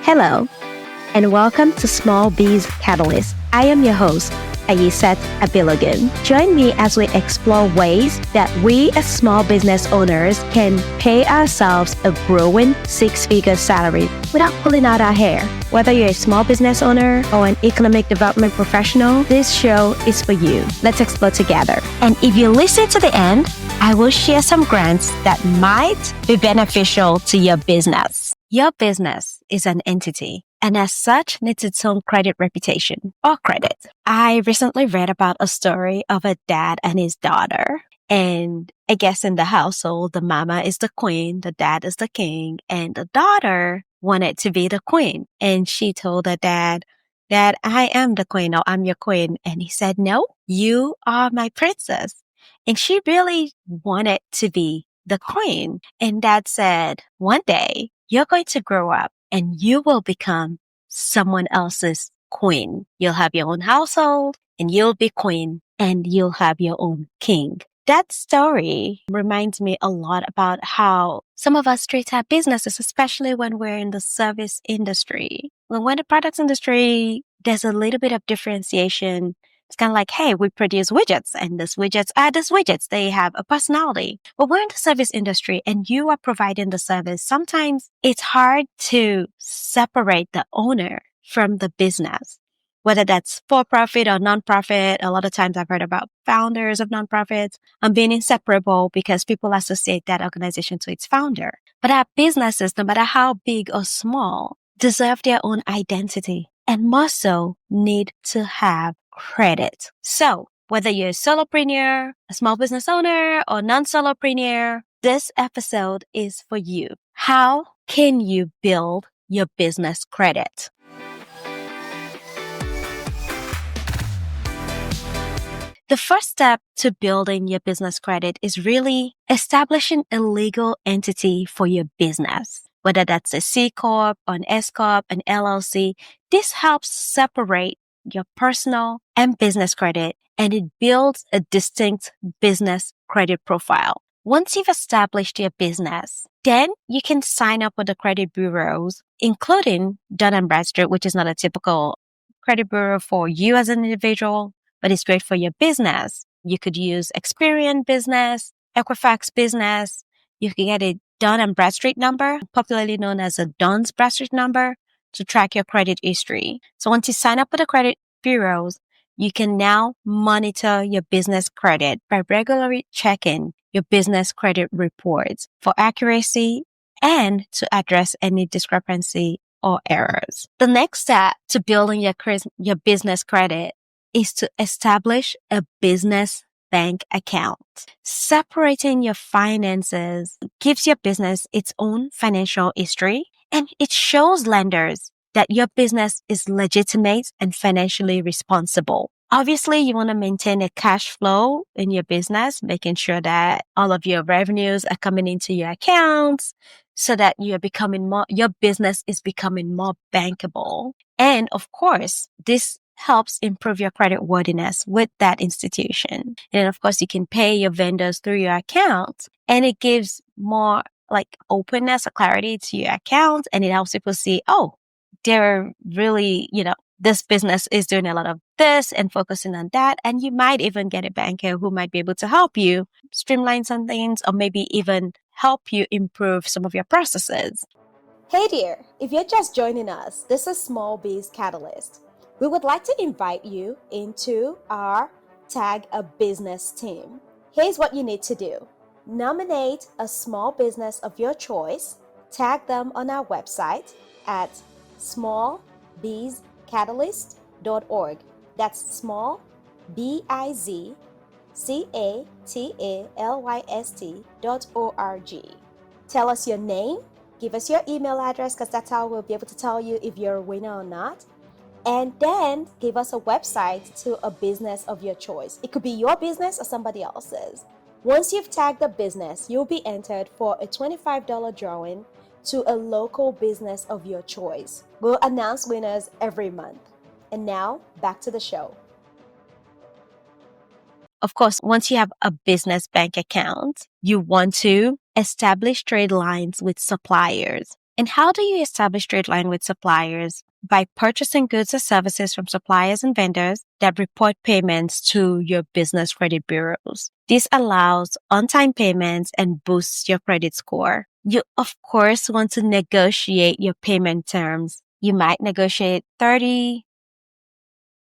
Hello, and welcome to Small Biz Catalyst. I am your host, Ayisat Abilogun. Join me as we explore ways that we as small business owners can pay ourselves a growing six-figure salary without pulling out our hair. Whether you're a small business owner or an economic development professional, this show is for you. Let's explore together. And if you listen to the end, I will share some grants that might be beneficial to your business. Your business is an entity, and as such needs its own credit reputation or credit. I recently read about a story of a dad and his daughter. And I guess in the household, the mama is the queen, the dad is the king, and the daughter wanted to be the queen. And she told her dad, "Dad, I am the queen, or I'm your queen." And he said, "No, you are my princess." And she really wanted to be the queen. And dad said, "One day, you're going to grow up and you will become someone else's queen. You'll have your own household and you'll be queen and you'll have your own king." That story reminds me a lot about how some of us treat our businesses, especially when we're in the service industry. When we're in the products industry, there's a little bit of differentiation. It's kind of like, hey, we produce widgets and these widgets are these widgets. They have a personality. But we're in the service industry and you are providing the service. Sometimes it's hard to separate the owner from the business, whether that's for-profit or non-profit. A lot of times I've heard about founders of non-profits being inseparable because people associate that organization to its founder. But our businesses, no matter how big or small, deserve their own identity and more so need to have credit. So whether you're a solopreneur, a small business owner, or non-solopreneur, this episode is for you. How can you build your business credit? The first step to building your business credit is really establishing a legal entity for your business. Whether that's a C Corp, an S Corp, an LLC, this helps separate your personal and business credit, and it builds a distinct business credit profile. Once you've established your business, then you can sign up with the credit bureaus, including Dun & Bradstreet, which is not a typical credit bureau for you as an individual, but it's great for your business. You could use Experian Business, Equifax Business. You can get a Dun & Bradstreet number, popularly known as a Dunn's Bradstreet number, to track your credit history. So once you sign up with the credit bureaus, you can now monitor your business credit by regularly checking your business credit reports for accuracy and to address any discrepancy or errors. The next step to building your business credit is to establish a business bank account. Separating your finances gives your business its own financial history, and it shows lenders that your business is legitimate and financially responsible. Obviously, you want to maintain a cash flow in your business, making sure that all of your revenues are coming into your accounts so that your business is becoming more bankable. And of course, this helps improve your credit worthiness with that institution. And of course, you can pay your vendors through your account, and it gives more like openness or clarity to your account. And it helps people see, oh, they're really, this business is doing a lot of this and focusing on that. And you might even get a banker who might be able to help you streamline some things or maybe even help you improve some of your processes. Hey there, if you're just joining us, this is Small Biz Catalyst. We would like to invite you into our Tag a Business team. Here's what you need to do. Nominate a small business of your choice, tag them on our website at smallbizcatalyst.org. That's small, BIZCATALYST.org. Tell us your name, give us your email address because that's how we'll be able to tell you if you're a winner or not. And then give us a website to a business of your choice. It could be your business or somebody else's. Once you've tagged a business, you'll be entered for a $25 drawing to a local business of your choice. We'll announce winners every month. And now, back to the show. Of course, once you have a business bank account, you want to establish trade lines with suppliers. And how do you establish trade line with suppliers? By purchasing goods or services from suppliers and vendors that report payments to your business credit bureaus. This allows on-time payments and boosts your credit score. You, of course, want to negotiate your payment terms. You might negotiate 30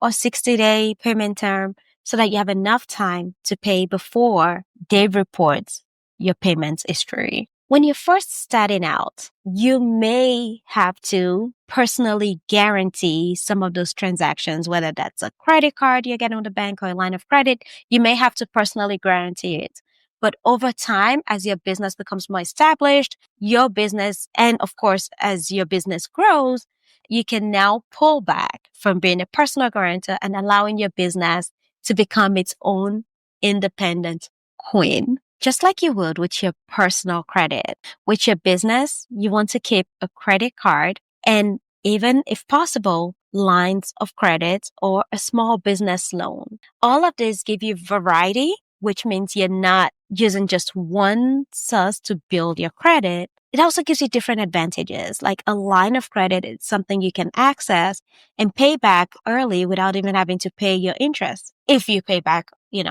or 60-day payment term so that you have enough time to pay before they report your payments history. When you're first starting out, you may have to personally guarantee some of those transactions, whether that's a credit card you're getting with the bank or a line of credit. You may have to personally guarantee it. But over time, as your business becomes more established, your business, and of course, as your business grows, you can now pull back from being a personal guarantor and allowing your business to become its own independent queen. Just like you would with your personal credit. With your business, you want to keep a credit card and even, if possible, lines of credit or a small business loan. All of this give you variety, which means you're not using just one source to build your credit. It also gives you different advantages, like a line of credit is something you can access and pay back early without even having to pay your interest. If you pay back, in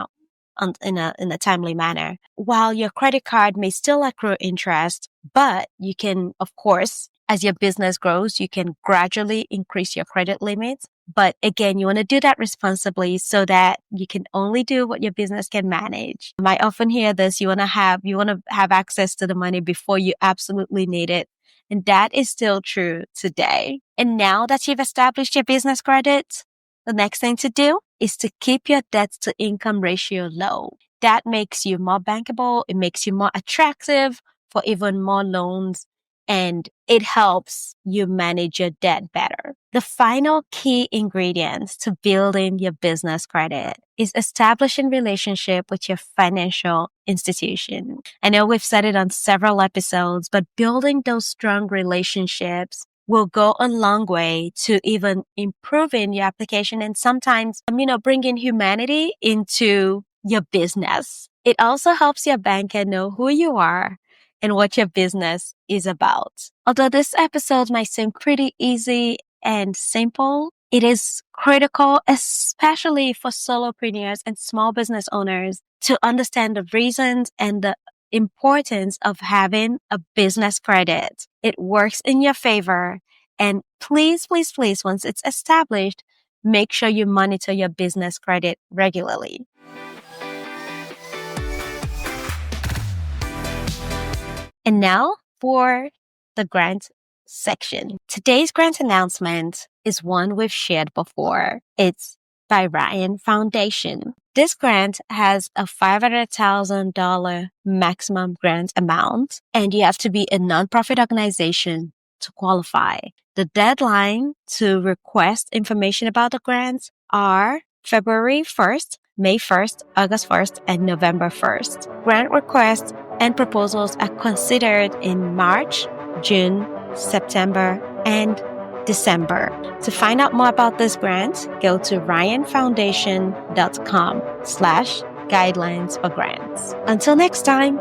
a timely manner. While your credit card may still accrue interest, but you can, of course, as your business grows, you can gradually increase your credit limits. But again, you want to do that responsibly so that you can only do what your business can manage. I often hear this, you want to have access to the money before you absolutely need it. And that is still true today. And now that you've established your business credit, the next thing to do is to keep your debt to income ratio low. That makes you more bankable. It makes you more attractive for even more loans, and it helps you manage your debt better. The final key ingredient to building your business credit is establishing relationship with your financial institution. I know we've said it on several episodes, but building those strong relationships will go a long way to even improving your application and sometimes, bringing humanity into your business. It also helps your banker know who you are and what your business is about. Although this episode might seem pretty easy and simple, it is critical, especially for solopreneurs and small business owners, to understand the reasons and the importance of having a business credit. It works in your favor. And please, please, please, once it's established, make sure you monitor your business credit regularly. And now for the grant section. Today's grant announcement is one we've shared before. It's by Ryan Foundation. This grant has a $500,000 maximum grant amount, and you have to be a nonprofit organization to qualify. The deadline to request information about the grants are February 1st, May 1st, August 1st, and November 1st. Grant requests and proposals are considered in March, June, September, and December. To find out more about this grant, go to ryanfoundation.com/guidelines for grants. Until next time.